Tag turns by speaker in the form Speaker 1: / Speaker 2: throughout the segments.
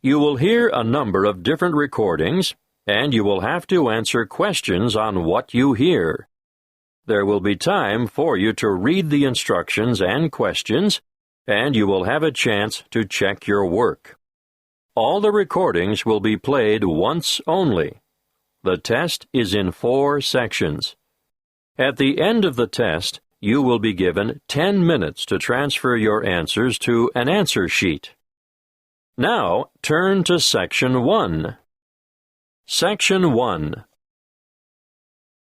Speaker 1: You will hear a number of different recordings, and you will have to answer questions on what you hear. There will be time for you to read the instructions and questions, and you will have a chance to check your work. All the recordings will be played once only. The test is in 4 sections. At the end of the test, you will be given 10 minutes to transfer your answers to an answer sheet. Now, turn to Section 1. Section 1.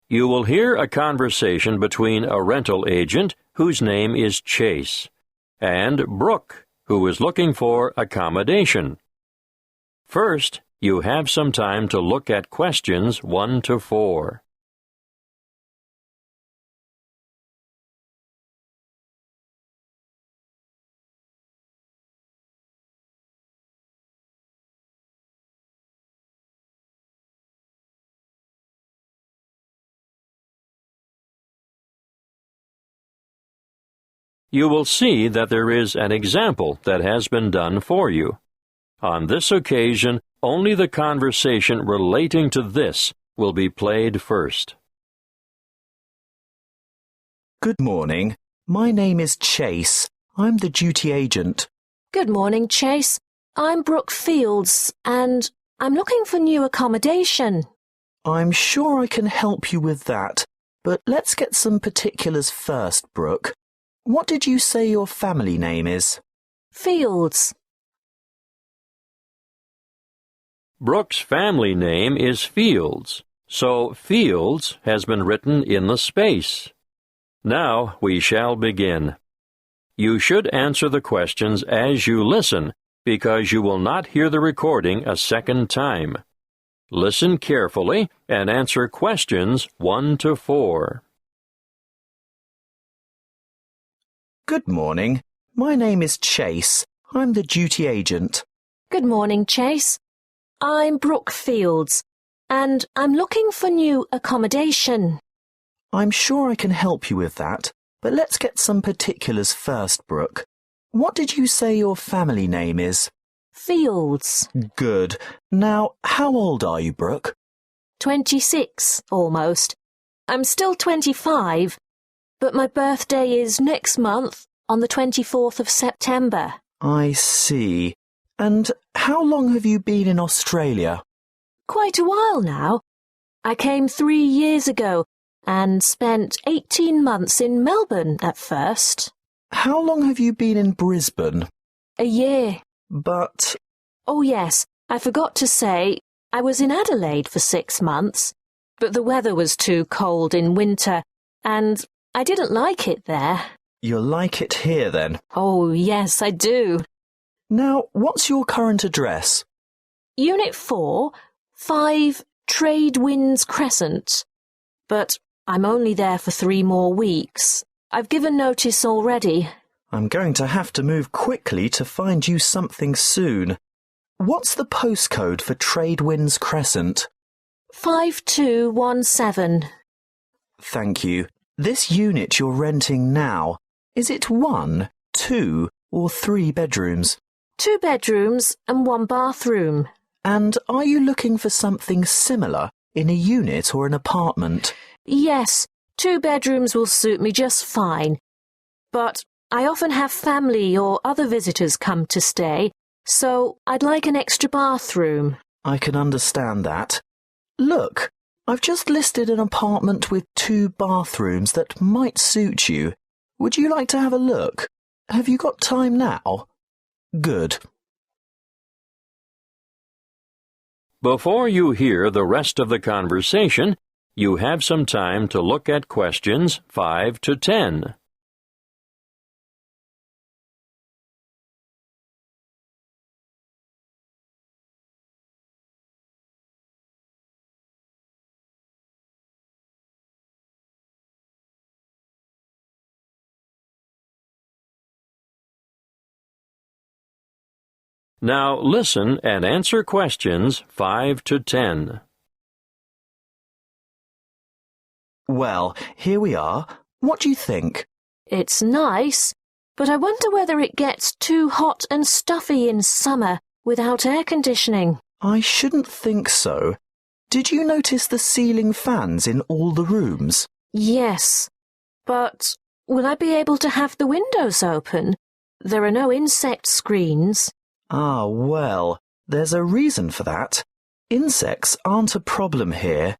Speaker 1: You will hear a conversation between a rental agent, whose name is Chase, and Brooke, who is looking for accommodation. First, you have some time to look at questions 1 to 4. You will see that there is an example that has been done for you. On this occasion, only the conversation relating to this will be played first.
Speaker 2: Good morning. My name is Chase. I'm the duty agent.
Speaker 3: Good morning, Chase. I'm Brooke Fields, and I'm looking for new accommodation.
Speaker 2: I'm sure I can help you with that, but let's get some particulars first, Brooke. What did you say your family name is?
Speaker 3: Fields.
Speaker 1: Brooke's family name is Fields, so Fields has been written in the space. Now we shall begin. You should answer the questions as you listen, because you will not hear the recording a second time. Listen carefully and answer questions 1 to 4.
Speaker 2: Good morning. My name is Chase. I'm the duty agent.
Speaker 3: Good morning, Chase. I'm Brooke Fields, and I'm looking for new accommodation.
Speaker 2: I'm sure I can help you with that, but let's get some particulars first, Brooke. What did you say your family name is?
Speaker 3: Fields.
Speaker 2: Good. Now, how old are you, Brooke?
Speaker 3: 26, almost. I'm still 25, but my birthday is next month, on the 24th of September.
Speaker 2: I see. And how long have you been in Australia?
Speaker 3: Quite a while now. I came 3 years ago and spent 18 months in Melbourne at first.
Speaker 2: How long have you been in Brisbane?
Speaker 3: A year.
Speaker 2: But...
Speaker 3: Oh yes, I forgot to say, I was in Adelaide for 6 months, but the weather was too cold in winter, and I didn't like it there.
Speaker 2: You'll like it here, then?
Speaker 3: Oh yes, I do.
Speaker 2: Now, what's your current address?
Speaker 3: Unit 4, 5 Trade Winds Crescent. But I'm only there for 3 more weeks. I've given notice already.
Speaker 2: I'm going to have to move quickly to find you something soon. What's the postcode for Trade Winds Crescent?
Speaker 3: 5217.
Speaker 2: Thank you. This unit you're renting now, is it 1, 2, or 3 bedrooms?
Speaker 3: 2 bedrooms and 1 bathroom.
Speaker 2: And are you looking for something similar in a unit or an apartment?
Speaker 3: Yes, 2 bedrooms will suit me just fine. But I often have family or other visitors come to stay, so I'd like an extra bathroom.
Speaker 2: I can understand that. Look, I've just listed an apartment with 2 bathrooms that might suit you. Would you like to have a look? Have you got time now? Good.
Speaker 1: Before you hear the rest of the conversation, you have some time to look at questions 5 to 10. Now listen and answer questions 5 to 10.
Speaker 2: Well, here we are. What do you think?
Speaker 3: It's nice, but I wonder whether it gets too hot and stuffy in summer without air conditioning.
Speaker 2: I shouldn't think so. Did you notice the ceiling fans in all the rooms?
Speaker 3: Yes, but will I be able to have the windows open? There are no insect screens.
Speaker 2: Ah, well, there's a reason for that. Insects aren't a problem here.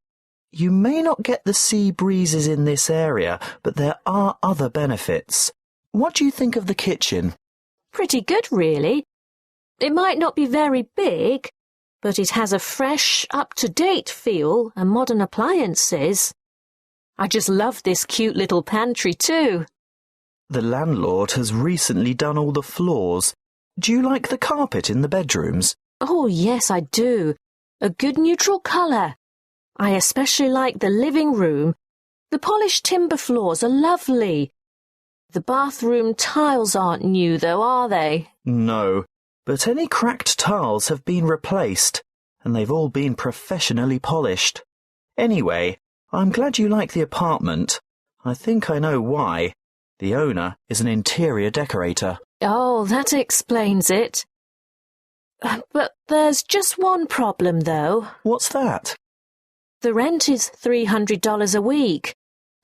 Speaker 2: You may not get the sea breezes in this area, but there are other benefits. What do you think of the kitchen?
Speaker 3: Pretty good, really. It might not be very big, but it has a fresh, up-to-date feel and modern appliances. I just love this cute little pantry too.
Speaker 2: The landlord has recently done all the floors. Do you like the carpet in the bedrooms?
Speaker 3: Oh, yes, I do. A good neutral colour. I especially like the living room. The polished timber floors are lovely. The bathroom tiles aren't new, though, are they?
Speaker 2: No, but any cracked tiles have been replaced, and they've all been professionally polished. Anyway, I'm glad you like the apartment. I think I know why. The owner is an interior decorator.
Speaker 3: Oh, that explains it. But there's just one problem, though.
Speaker 2: What's that?
Speaker 3: The rent is $300 a week.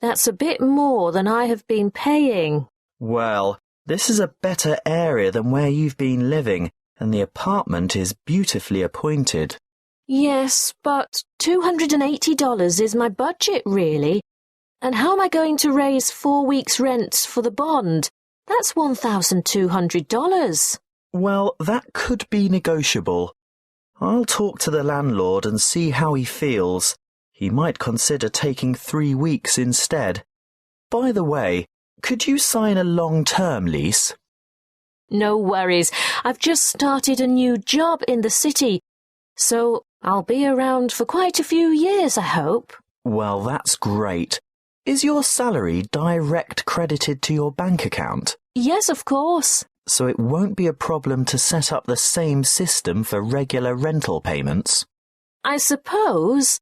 Speaker 3: That's a bit more than I have been paying.
Speaker 2: Well, this is a better area than where you've been living, and the apartment is beautifully appointed.
Speaker 3: Yes, but $280 is my budget, really. And how am I going to raise 4 weeks' rent for the bond? That's $1,200.
Speaker 2: Well, that could be negotiable. I'll talk to the landlord and see how he feels. He might consider taking 3 weeks instead. By the way, could you sign a long-term lease?
Speaker 3: No worries. I've just started a new job in the city, so I'll be around for quite a few years, I hope.
Speaker 2: Well, that's great. Is your salary direct credited to your bank account?
Speaker 3: Yes, of course.
Speaker 2: So it won't be a problem to set up the same system for regular rental payments?
Speaker 3: I suppose.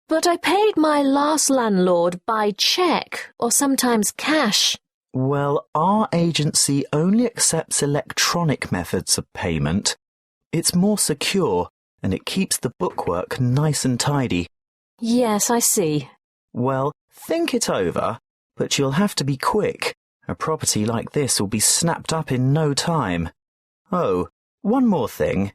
Speaker 3: But I paid my last landlord by cheque or sometimes cash.
Speaker 2: Well, our agency only accepts electronic methods of payment. It's more secure and it keeps the bookwork nice and tidy.
Speaker 3: Yes, I see.
Speaker 2: Well, think it over, but you'll have to be quick. A property like this will be snapped up in no time. Oh, one more thing.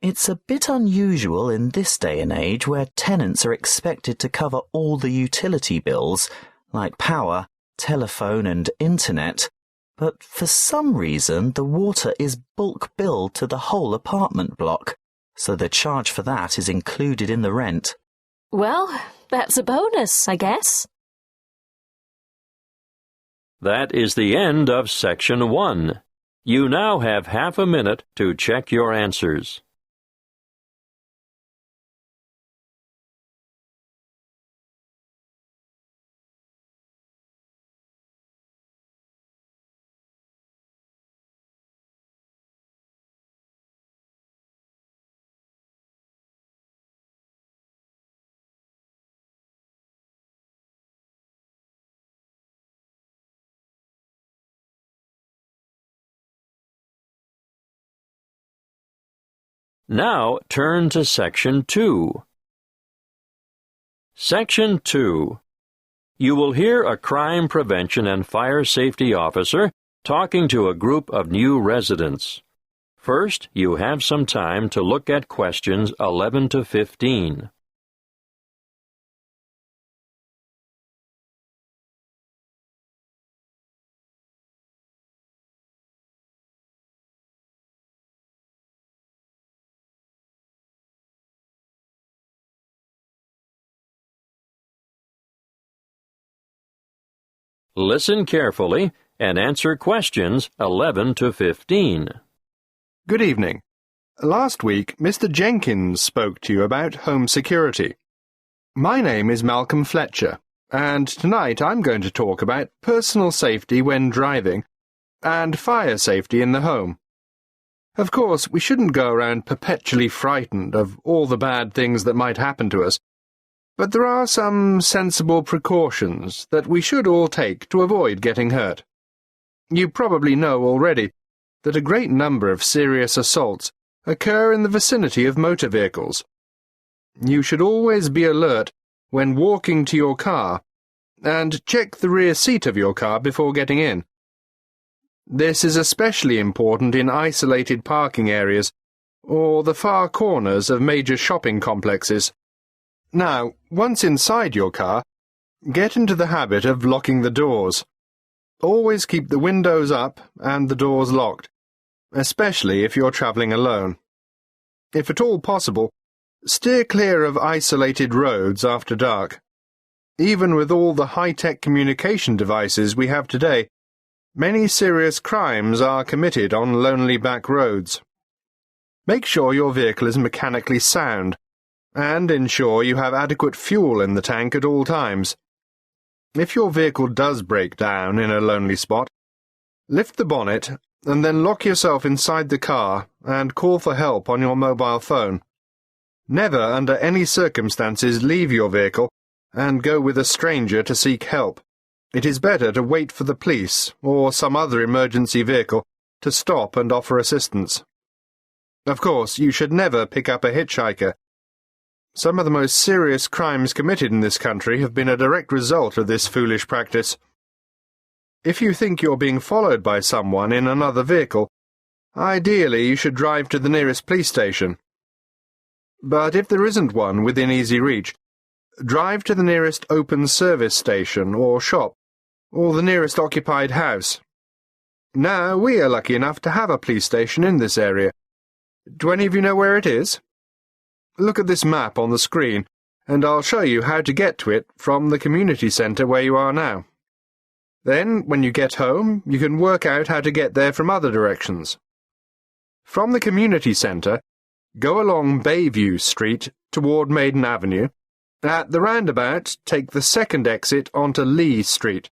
Speaker 2: It's a bit unusual in this day and age where tenants are expected to cover all the utility bills, like power, telephone and internet, but for some reason the water is bulk billed to the whole apartment block, so the charge for that is included in the rent.
Speaker 3: Well, that's a bonus, I guess.
Speaker 1: That is the end of Section 1. You now have half a minute to check your answers. Now turn to Section 2. Section 2. You will hear a crime prevention and fire safety officer talking to a group of new residents. First, you have some time to look at questions 11 to 15. Listen carefully and answer questions 11 to 15.
Speaker 4: Good evening. Last week, Mr. Jenkins spoke to you about home security. My name is Malcolm Fletcher, and tonight I'm going to talk about personal safety when driving and fire safety in the home. Of course, we shouldn't go around perpetually frightened of all the bad things that might happen to us, but there are some sensible precautions that we should all take to avoid getting hurt. You probably know already that a great number of serious assaults occur in the vicinity of motor vehicles. You should always be alert when walking to your car and check the rear seat of your car before getting in. This is especially important in isolated parking areas or the far corners of major shopping complexes. Now, once inside your car, get into the habit of locking the doors. Always keep the windows up and the doors locked, especially if you're travelling alone. If at all possible, steer clear of isolated roads after dark. Even with all the high-tech communication devices we have today, many serious crimes are committed on lonely back roads. Make sure your vehicle is mechanically sound, and ensure you have adequate fuel in the tank at all times. If your vehicle does break down in a lonely spot, lift the bonnet and then lock yourself inside the car and call for help on your mobile phone. Never, under any circumstances, leave your vehicle and go with a stranger to seek help. It is better to wait for the police or some other emergency vehicle to stop and offer assistance. Of course, you should never pick up a hitchhiker. Some of the most serious crimes committed in this country have been a direct result of this foolish practice. If you think you're being followed by someone in another vehicle, ideally you should drive to the nearest police station. But if there isn't one within easy reach, drive to the nearest open service station or shop, or the nearest occupied house. Now, we are lucky enough to have a police station in this area. Do any of you know where it is? Look at this map on the screen, and I'll show you how to get to it from the community centre where you are now. Then, when you get home, you can work out how to get there from other directions. From the community centre, go along Bayview Street toward Maiden Avenue. At the roundabout, take the second exit onto Lee Street.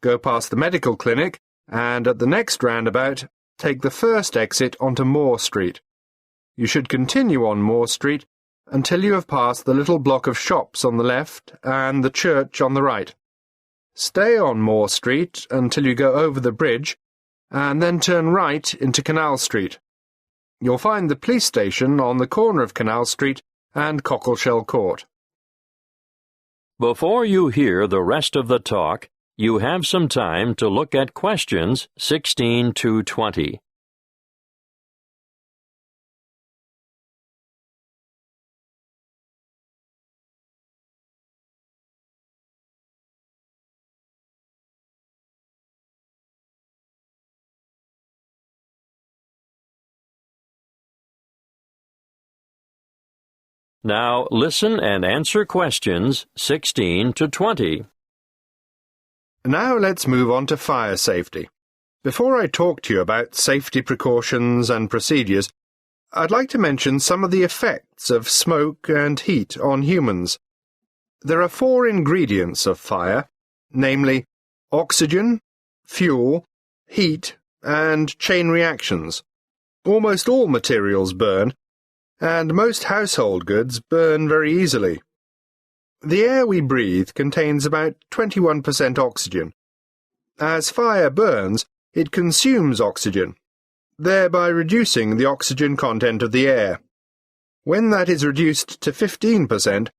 Speaker 4: Go past the medical clinic, and at the next roundabout, take the first exit onto Moore Street. You should continue on Moore Street until you have passed the little block of shops on the left and the church on the right. Stay on Moore Street until you go over the bridge, and then turn right into Canal Street. You'll find the police station on the corner of Canal Street and Cockleshell Court.
Speaker 1: Before you hear the rest of the talk, you have some time to look at questions 16 to 20. Now listen and answer questions 16 to 20.
Speaker 4: Now let's move on to fire safety. Before I talk to you about safety precautions and procedures, I'd like to mention some of the effects of smoke and heat on humans. There are 4 ingredients of fire, namely oxygen, fuel, heat, and chain reactions. Almost all materials burn, and most household goods burn very easily. The air we breathe contains about 21% oxygen. As fire burns, it consumes oxygen, thereby reducing the oxygen content of the air. When that is reduced to 15%,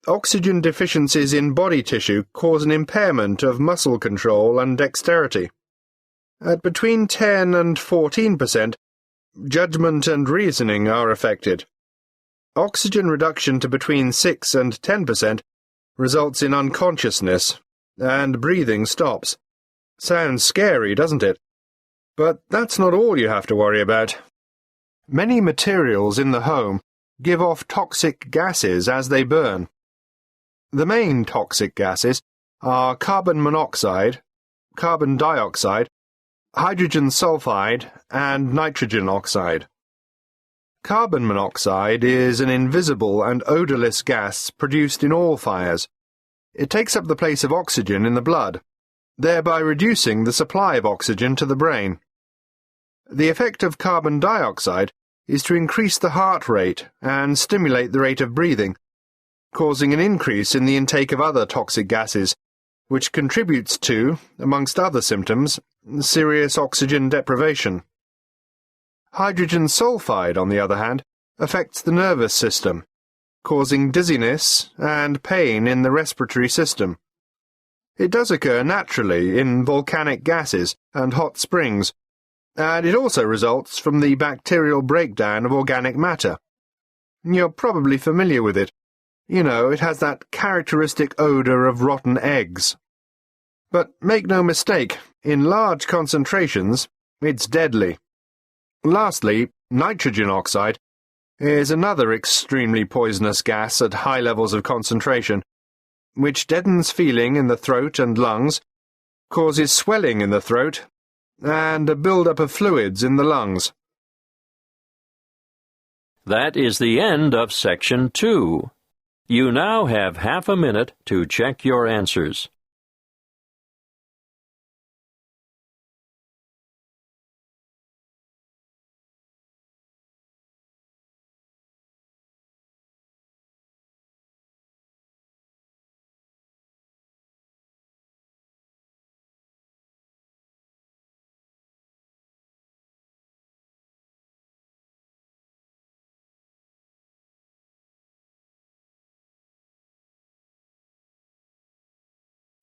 Speaker 4: oxygen deficiencies in body tissue cause an impairment of muscle control and dexterity. At between 10 and 14%, judgment and reasoning are affected. Oxygen reduction to between 6 and 10% results in unconsciousness, and breathing stops. Sounds scary, doesn't it? But that's not all you have to worry about. Many materials in the home give off toxic gases as they burn. The main toxic gases are carbon monoxide, carbon dioxide, hydrogen sulfide, and nitrogen oxide. Carbon monoxide is an invisible and odorless gas produced in all fires. It takes up the place of oxygen in the blood, thereby reducing the supply of oxygen to the brain. The effect of carbon dioxide is to increase the heart rate and stimulate the rate of breathing, causing an increase in the intake of other toxic gases, which contributes to, amongst other symptoms, serious oxygen deprivation. Hydrogen sulfide, on the other hand, affects the nervous system, causing dizziness and pain in the respiratory system. It does occur naturally in volcanic gases and hot springs, and it also results from the bacterial breakdown of organic matter. You're probably familiar with it. You know, it has that characteristic odour of rotten eggs. But make no mistake, in large concentrations, it's deadly. Lastly, nitrogen oxide is another extremely poisonous gas at high levels of concentration, which deadens feeling in the throat and lungs, causes swelling in the throat, and a build-up of fluids in the lungs.
Speaker 1: That is the end of Section 2. You now have half a minute to check your answers.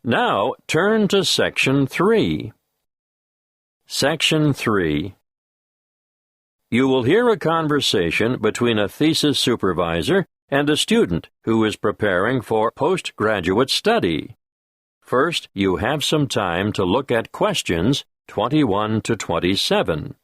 Speaker 1: Now turn to Section 3. Section 3. You will hear a conversation between a thesis supervisor and a student who is preparing for postgraduate study. First, you have some time to look at questions 21 to 27.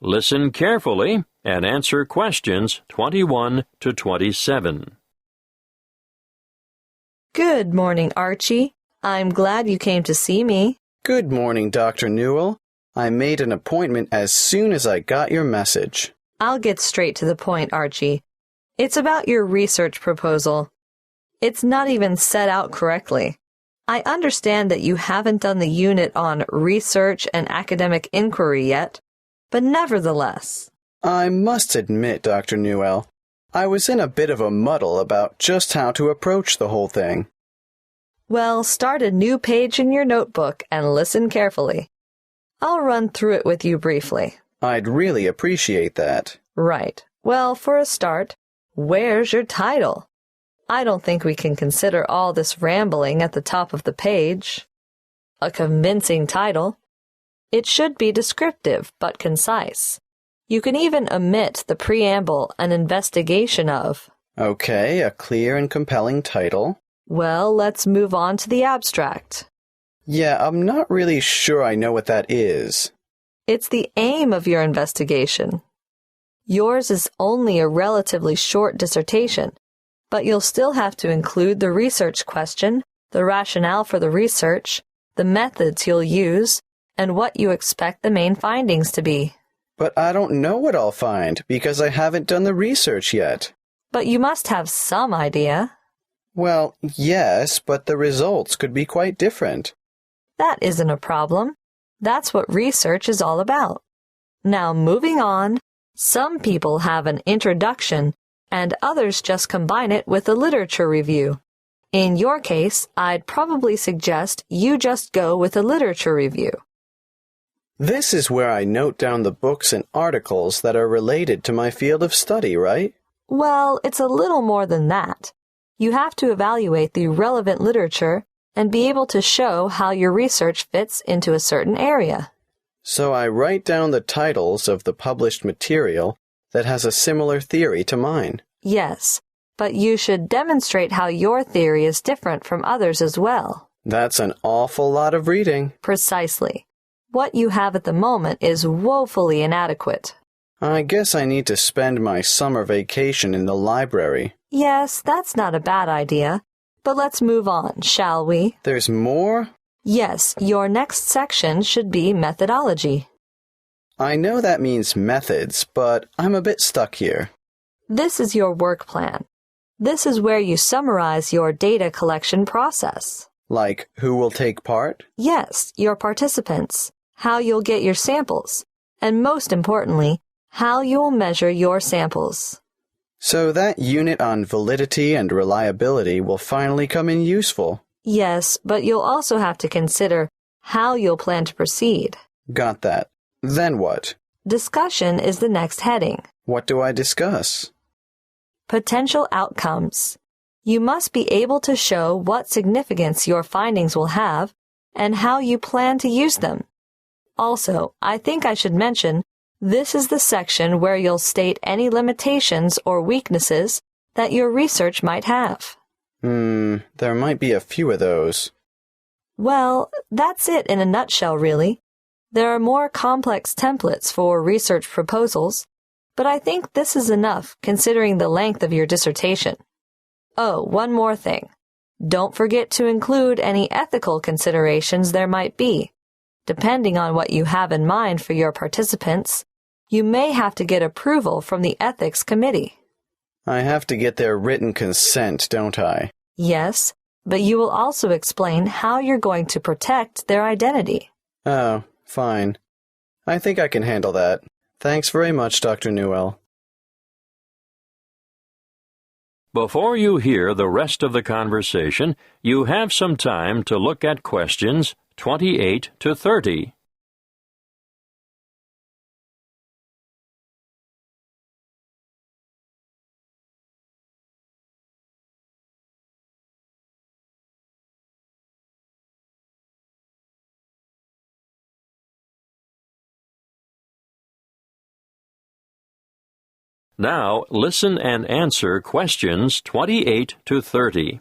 Speaker 1: Listen carefully and answer questions 21 to 27.
Speaker 5: Good morning, Archie. I'm glad you came to see me.
Speaker 6: Good morning, Dr. Newell. I made an appointment as soon as I got your message.
Speaker 5: I'll get straight to the point, Archie. It's about your research proposal. It's not even set out correctly. I understand that you haven't done the unit on research and academic inquiry yet, but nevertheless.
Speaker 6: I must admit, Dr. Newell, I was in a bit of a muddle about just how to approach the whole thing.
Speaker 5: Well, start a new page in your notebook and listen carefully. I'll run through it with you briefly.
Speaker 6: I'd really appreciate that.
Speaker 5: Right. Well, for a start, where's your title? I don't think we can consider all this rambling at the top of the page. A convincing title. It should be descriptive but concise. You can even omit the preamble and investigation of.
Speaker 6: Okay, a clear and compelling title.
Speaker 5: Well, let's move on to the abstract.
Speaker 6: Yeah, I'm not really sure I know what that is.
Speaker 5: It's the aim of your investigation. Yours is only a relatively short dissertation, but you'll still have to include the research question, the rationale for the research, the methods you'll use, and what you expect the main findings to be.
Speaker 6: But I don't know what I'll find because I haven't done the research yet.
Speaker 5: But you must have some idea.
Speaker 6: Well, yes, but the results could be quite different.
Speaker 5: That isn't a problem. That's what research is all about. Now, moving on, some people have an introduction and others just combine it with a literature review. In your case, I'd probably suggest you just go with a literature review.
Speaker 6: This is where I note down the books and articles that are related to my field of study, right?
Speaker 5: Well, it's a little more than that. You have to evaluate the relevant literature and be able to show how your research fits into a certain area.
Speaker 6: So I write down the titles of the published material that has a similar theory to mine.
Speaker 5: Yes, but you should demonstrate how your theory is different from others as well.
Speaker 6: That's an awful lot of reading.
Speaker 5: Precisely. What you have at the moment is woefully inadequate.
Speaker 6: I guess I need to spend my summer vacation in the library.
Speaker 5: Yes, that's not a bad idea. But let's move on, shall we?
Speaker 6: There's more?
Speaker 5: Yes, your next section should be methodology.
Speaker 6: I know that means methods, but I'm a bit stuck here.
Speaker 5: This is your work plan. This is where you summarize your data collection process.
Speaker 6: Like who will take part?
Speaker 5: Yes, your participants, how you'll get your samples, and most importantly, how you will measure your samples.
Speaker 6: So that unit on validity and reliability will finally come in useful.
Speaker 5: Yes, but you'll also have to consider how you'll plan to proceed.
Speaker 6: Got that. Then what?
Speaker 5: Discussion is the next heading.
Speaker 6: What do I discuss?
Speaker 5: Potential outcomes. You must be able to show what significance your findings will have and how you plan to use them. Also, I think I should mention, this is the section where you'll state any limitations or weaknesses that your research might have.
Speaker 6: There might be a few of those.
Speaker 5: Well, that's it in a nutshell, really. There are more complex templates for research proposals, but I think this is enough considering the length of your dissertation. Oh, one more thing. Don't forget to include any ethical considerations there might be. Depending on what you have in mind for your participants, you may have to get approval from the ethics committee.
Speaker 6: I have to get their written consent, don't I?
Speaker 5: Yes, but you will also explain how you're going to protect their identity.
Speaker 6: Oh, fine. I think I can handle that. Thanks very much, Dr. Newell.
Speaker 1: Before you hear the rest of the conversation, you have some time to look at questions 28 to 30. Now, listen and answer questions 28 to 30.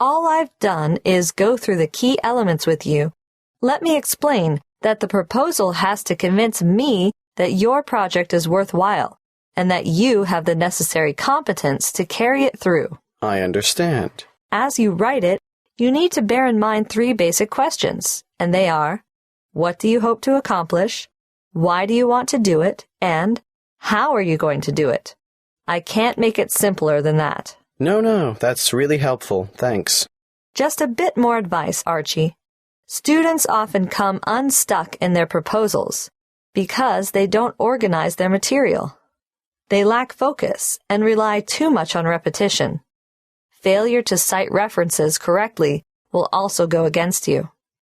Speaker 5: All I've done is go through the key elements with you. Let me explain that the proposal has to convince me that your project is worthwhile and that you have the necessary competence to carry it through.
Speaker 6: I understand.
Speaker 5: As you write it, you need to bear in mind 3 basic questions, and they are, what do you hope to accomplish? Why do you want to do it? And how are you going to do it? I can't make it simpler than that.
Speaker 6: No, that's really helpful. Thanks.
Speaker 5: Just a bit more advice, Archie. Students often come unstuck in their proposals because they don't organize their material. They lack focus and rely too much on repetition. Failure to cite references correctly will also go against you.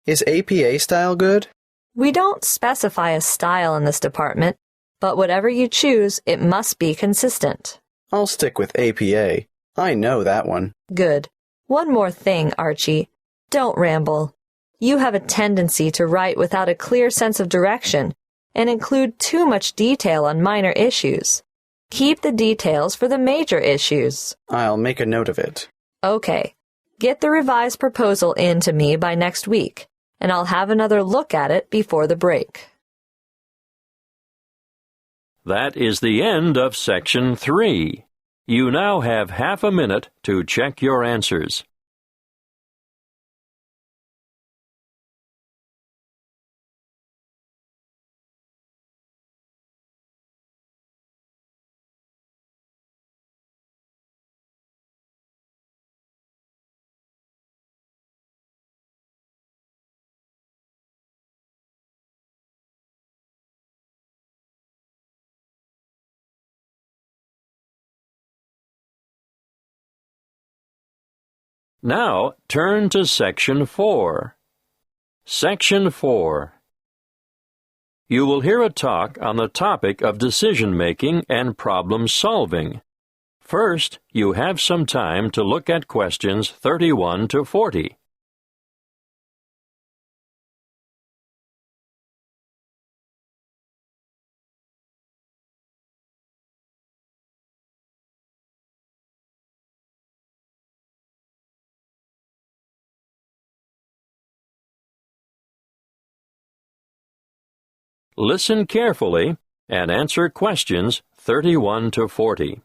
Speaker 6: Is APA style good?
Speaker 5: We don't specify a style in this department, but whatever you choose, it must be consistent.
Speaker 6: I'll stick with APA. I know that one.
Speaker 5: Good. One more thing, Archie. Don't ramble. You have a tendency to write without a clear sense of direction and include too much detail on minor issues. Keep the details for the major issues.
Speaker 6: I'll make a note of it.
Speaker 5: Okay. Get the revised proposal in to me by next week, and I'll have another look at it before the break.
Speaker 1: That is the end of Section 3. You now have half a minute to check your answers. Now, turn to Section 4. Section 4. You will hear a talk on the topic of decision-making and problem-solving. First, you have some time to look at questions 31 to 40. Listen carefully and answer questions 31 to 40.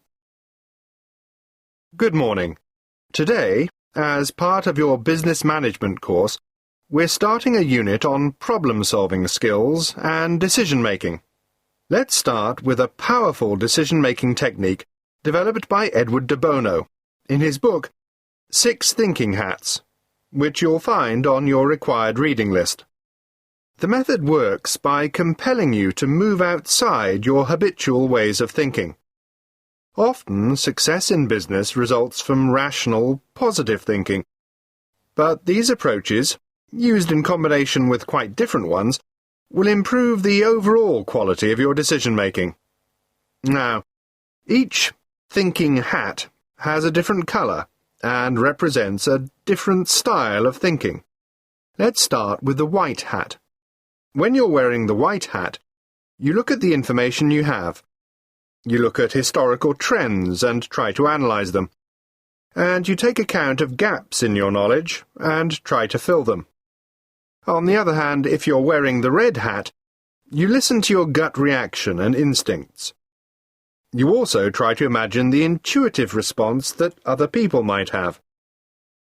Speaker 4: Good morning. Today, as part of your business management course, we're starting a unit on problem-solving skills and decision-making. Let's start with a powerful decision-making technique developed by Edward de Bono in his book, 6 Thinking Hats. which you'll find on your required reading list. The method works by compelling you to move outside your habitual ways of thinking. Often, success in business results from rational, positive thinking. But these approaches, used in combination with quite different ones, will improve the overall quality of your decision-making. Now, each thinking hat has a different colour and represents a different style of thinking. Let's start with the white hat. When you're wearing the white hat, you look at the information you have. You look at historical trends and try to analyse them. And you take account of gaps in your knowledge and try to fill them. On the other hand, if you're wearing the red hat, you listen to your gut reaction and instincts. You also try to imagine the intuitive response that other people might have.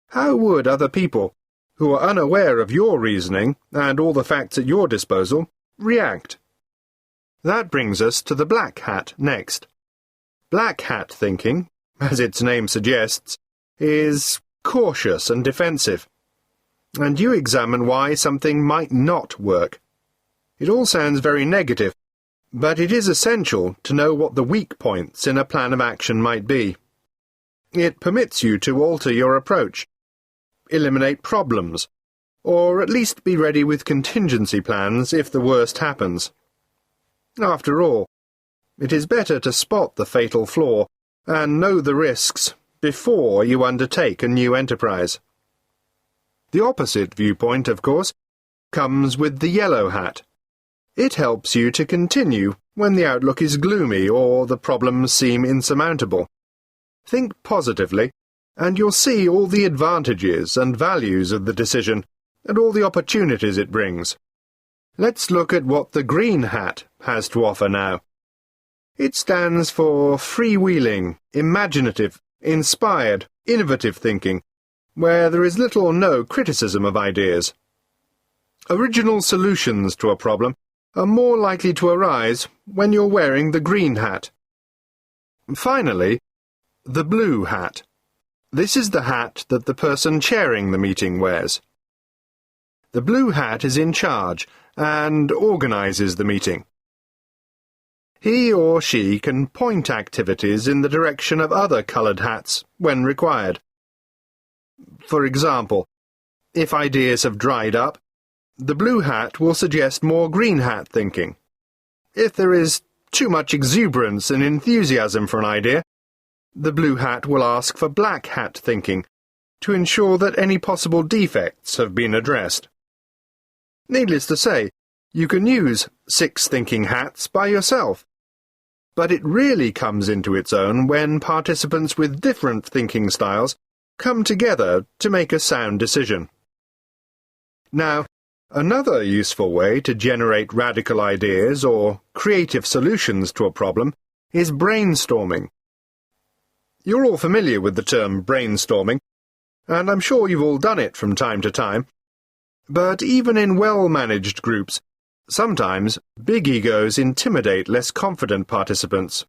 Speaker 4: How would other people, who are unaware of your reasoning and all the facts at your disposal, react? That brings us to the black hat next. Black hat thinking, as its name suggests, is cautious and defensive. And you examine why something might not work. It all sounds very negative, but it is essential to know what the weak points in a plan of action might be. It permits you to alter your approach, eliminate problems, or at least be ready with contingency plans if the worst happens. After all, it is better to spot the fatal flaw and know the risks before you undertake a new enterprise. The opposite viewpoint, of course, comes with the yellow hat. It helps you to continue when the outlook is gloomy or the problems seem insurmountable. Think positively, and you'll see all the advantages and values of the decision and all the opportunities it brings. Let's look at what the green hat has to offer now. It stands for freewheeling, imaginative, inspired, innovative thinking, where there is little or no criticism of ideas. Original solutions to a problem are more likely to arise when you're wearing the green hat. Finally, the blue hat. This is the hat that the person chairing the meeting wears. The blue hat is in charge and organises the meeting. He or she can point activities in the direction of other coloured hats when required. For example, if ideas have dried up, the blue hat will suggest more green hat thinking. If there is too much exuberance and enthusiasm for an idea, the blue hat will ask for black hat thinking to ensure that any possible defects have been addressed. Needless to say, you can use 6 thinking hats by yourself, but it really comes into its own when participants with different thinking styles come together to make a sound decision. Now, another useful way to generate radical ideas or creative solutions to a problem is brainstorming. You're all familiar with the term brainstorming, and I'm sure you've all done it from time to time. But even in well-managed groups, sometimes big egos intimidate less confident participants,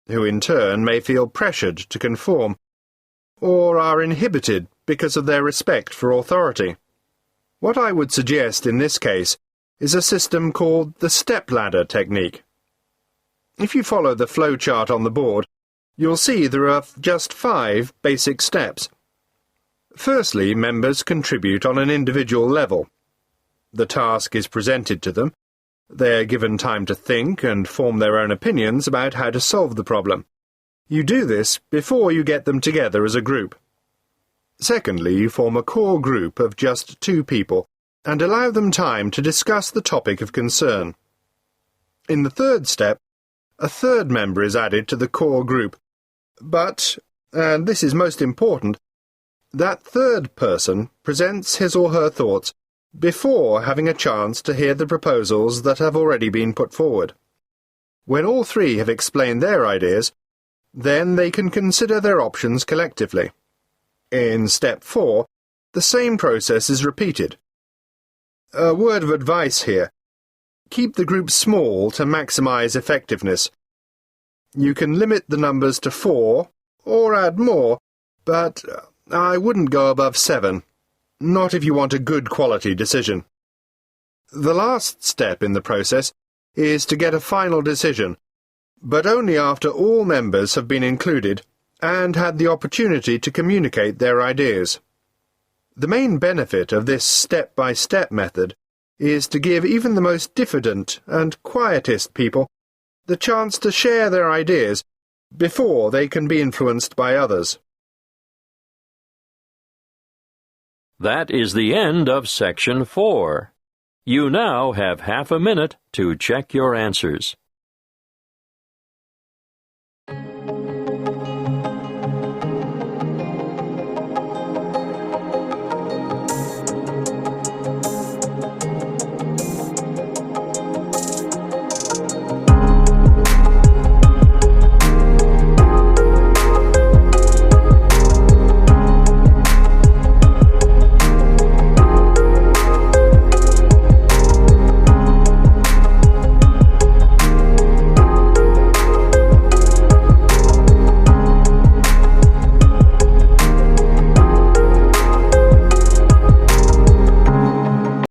Speaker 4: who in turn may feel pressured to conform, or are inhibited because of their respect for authority. What I would suggest in this case is a system called the stepladder technique. If you follow the flowchart on the board, you'll see there are just 5 basic steps. Firstly, members contribute on an individual level. The task is presented to them. They are given time to think and form their own opinions about how to solve the problem. You do this before you get them together as a group. Secondly, you form a core group of just 2 people and allow them time to discuss the topic of concern. In the third step, a third member is added to the core group, but, and this is most important, that third person presents his or her thoughts before having a chance to hear the proposals that have already been put forward. When all 3 have explained their ideas, then they can consider their options collectively. In step 4, the same process is repeated. A word of advice here. Keep the group small to maximize effectiveness. You can limit the numbers to 4, or add more, but I wouldn't go above 7. not if you want a good quality decision. The last step in the process is to get a final decision, but only after all members have been included and had the opportunity to communicate their ideas. The main benefit of this step-by-step method is to give even the most diffident and quietist people the chance to share their ideas before they can be influenced by others.
Speaker 1: That is the end of Section 4. You now have half a minute to check your answers.